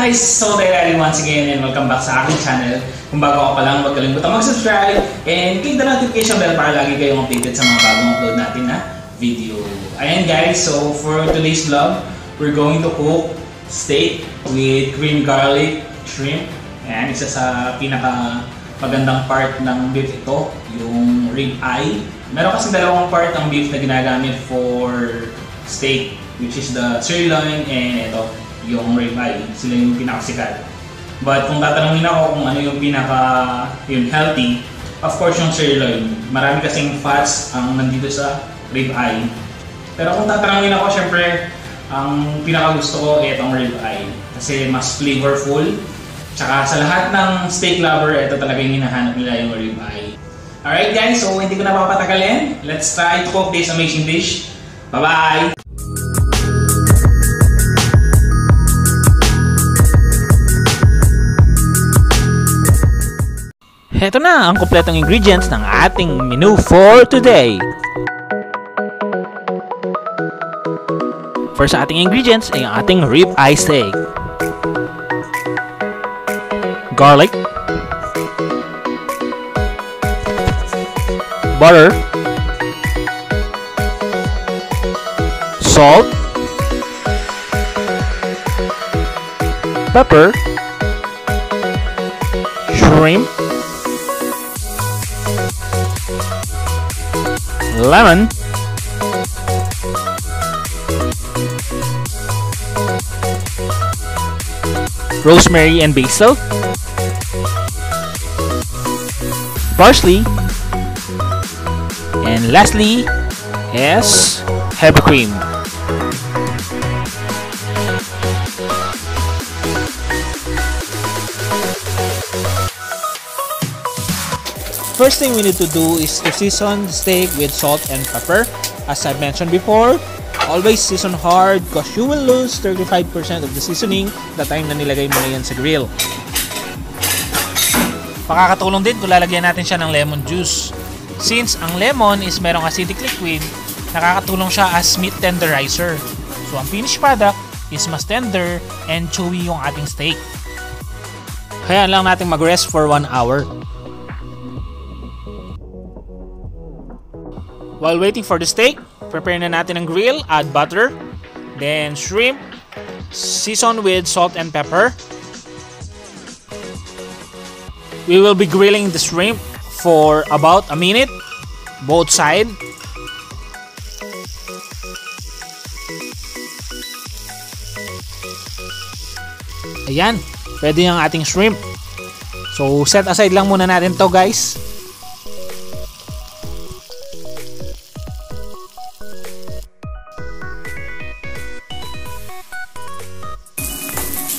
guys! So tayo once again and welcome back sa aking channel. Kung bago ka pa lang, huwag kalimutan mag-subscribe and click the notification bell para lagi kayong updated sa mga bagong upload natin na video. Ayan guys, so for today's vlog, we're going to cook steak with creamy garlic shrimp. Ayan, isa sa pinaka magandang part ng beef ito, yung rib eye. Meron kasi dalawang part ng beef na ginagamit for steak, which is the sirloin and ito, yung rib eye. Sila yung pinakasikat. But kung tatanungin ako kung ano yung healthy, of course yung sirloin. Marami kasing fats ang nandito sa rib eye. Pero kung tatanungin ako, syempre, ang pinakagusto ko itong rib eye. Kasi mas flavorful. Tsaka sa lahat ng steak lover, ito talaga yung hinahanap nila, yung rib eye. Alright guys, so hindi ko na papatagalin. Let's try to cook this amazing dish. Bye-bye! Heto na ang kompletong ingredients ng ating menu for today. First sa ating ingredients ay ang ating rib eye steak. Garlic, butter, salt, pepper, shrimp, lemon, rosemary and basil, parsley, and lastly is heavy cream. First thing we need to do is to season the steak with salt and pepper. As I mentioned before, always season hard because you will lose 35% of the seasoning the time na nilagay mo na yan sa grill. Pakakatulong din kung lalagyan natin siya ng lemon juice. Since ang lemon is merong acidic liquid, nakakatulong siya as meat tenderizer. So ang finished product is mas tender and chewy yung ating steak. Kaya lang natin mag-rest for 1 hour. While waiting for the steak, prepare na natin ang grill, add butter, then shrimp, season with salt and pepper. We will be grilling the shrimp for about a minute, both sides. Ayan, pwede yung ating shrimp. So set aside lang muna natin to guys.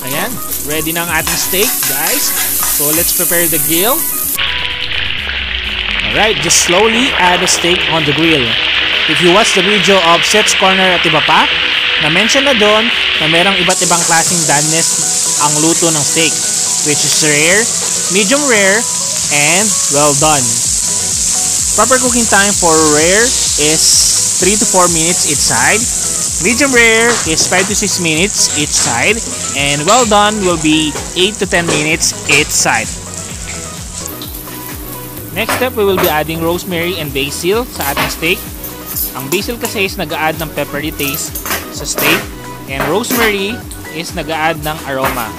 Ayan, ready na ang ating steak, guys. So let's prepare the grill. Alright, just slowly add the steak on the grill. If you watch the video of Seth's Corner at iba pa, na-mention na doon na merong iba't ibang klaseng doneness ang luto ng steak, which is rare, medium rare, and well done. Proper cooking time for rare is 3 to 4 minutes each side. Medium rare is 5 to 6 minutes each side, and well done will be 8 to 10 minutes each side. Next step, we will be adding rosemary and basil sa ating steak. Ang basil kasi is nag-a-add ng peppery taste sa steak, and rosemary is nag-a-add ng aroma.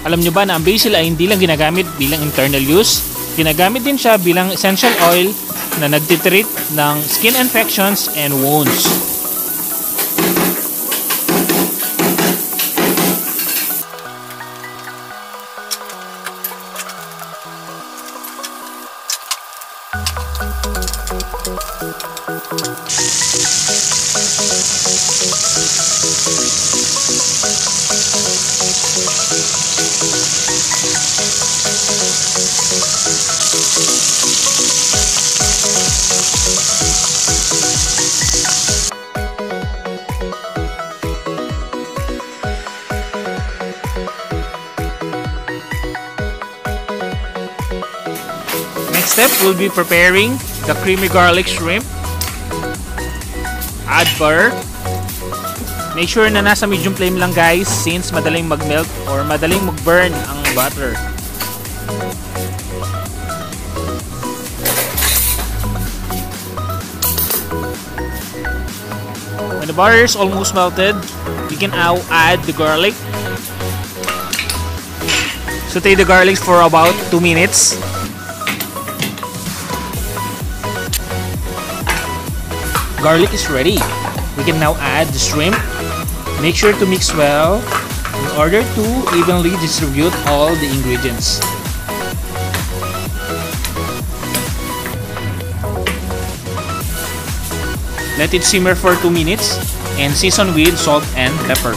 Alam nyo ba na ang basil ay hindi lang ginagamit bilang internal use? Ginagamit din siya bilang essential oil na nagtitreat ng skin infections and wounds. Next step, we'll be preparing the creamy garlic shrimp. Add butter, Make sure na nasa medium flame lang guys since madaling mag-melt or madaling mag-burn ang butter. When the butter is almost melted, we can now add the garlic. Saute the garlic for about 2 minutes. Garlic is ready. We can now add the shrimp. Make sure to mix well in order to evenly distribute all the ingredients. Let it simmer for 2 minutes and season with salt and pepper.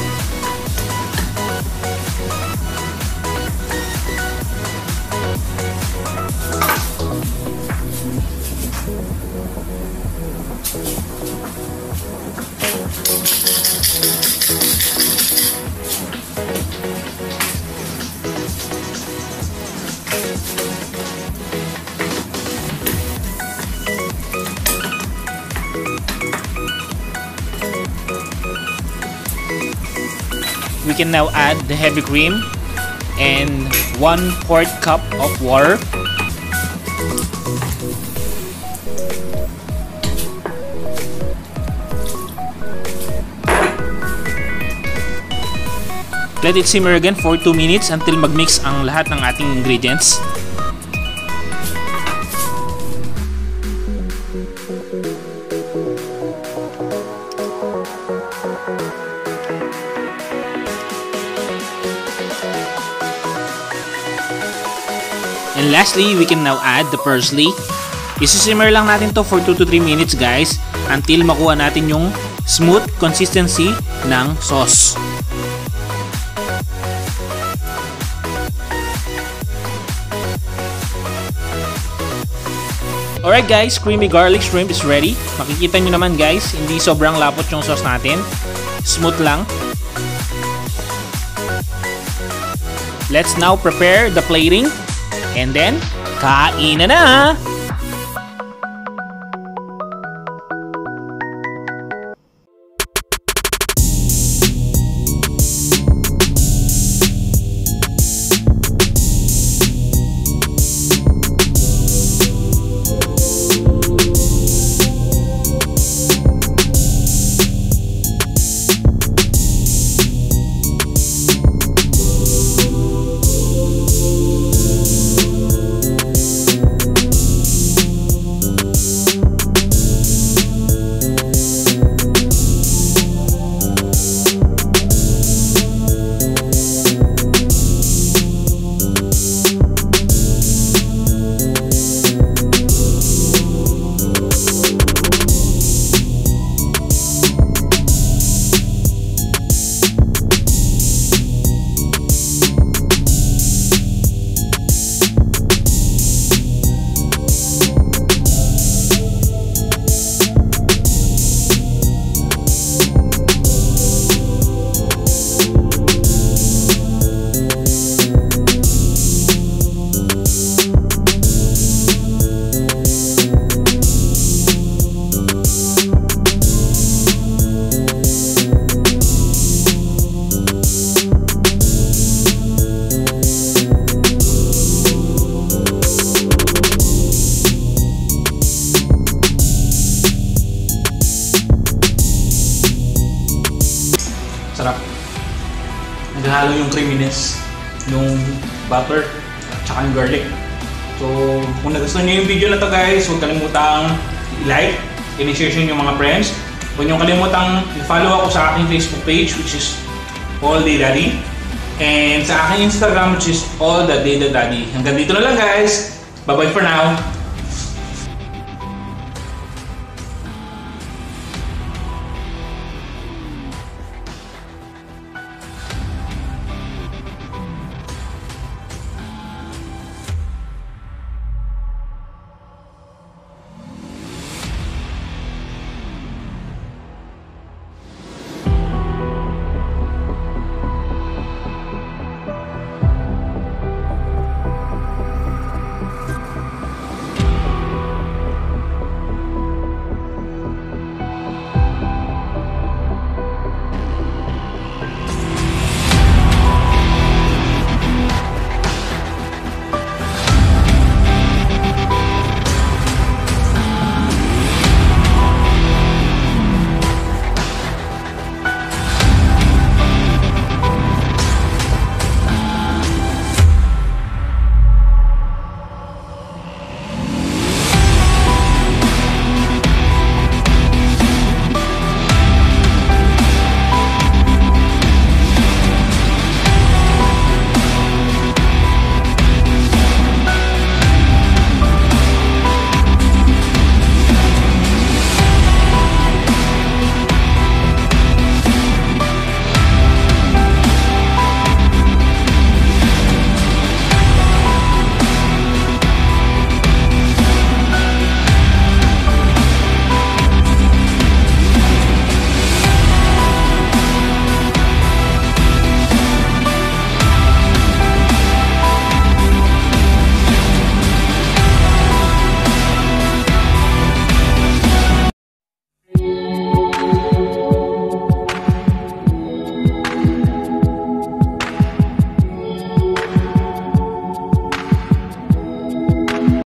We can now add the heavy cream and 1/4 cup of water. Let it simmer again for 2 minutes until mag-mix ang lahat ng ating ingredients. And lastly, we can now add the parsley. Isi-simmer lang natin to for 2 to 3 minutes guys until makuha natin yung smooth consistency ng sauce. Alright guys, creamy garlic shrimp is ready. Makikita nyo naman guys, hindi sobrang lapot yung sauce natin. Smooth lang. Let's now prepare the plating. And then, kain na! Sarap. Naghalo yung creaminess, yung butter, at saka yung garlic. So, kung nagustuhan niyo yung video na to guys, huwag kalimutang i-like, i-share yung mga friends. Huwag niyo kalimutang i-follow ako sa aking Facebook page which is All Day Daddy. And sa aking Instagram which is All The Day The Daddy. Hanggang dito na lang guys. Bye bye for now.